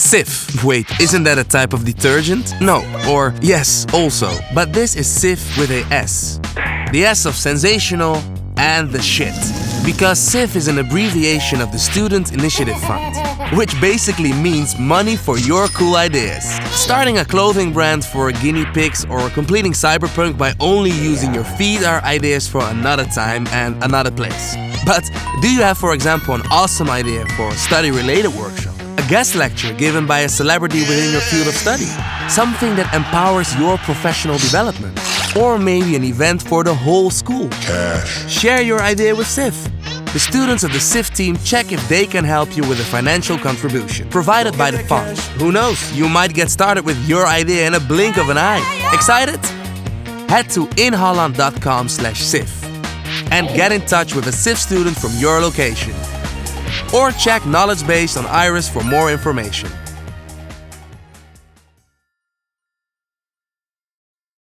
SIF. Wait, isn't that a type of detergent? No. Or yes, also. But this is SIF with a S. The S of sensational and the shit. Because SIF is an abbreviation of the Student Initiative Fund, which basically means money for your cool ideas. Starting a clothing brand for guinea pigs or completing cyberpunk by only using your feet are ideas for another time and another place. But do you have, for example, an awesome idea for a study-related workshop? A guest lecture given by a celebrity within your field of study? Something that empowers your professional development? Or maybe an event for the whole school? Share your idea with SIF. The students of the SIF team check if they can help you with a financial contribution provided by the fund. Who knows, you might get started with your idea in a blink of an eye. Excited? Head to inholland.com/SIF and get in touch with a SIF student from your location. Or check Knowledge Base on Iris for more information.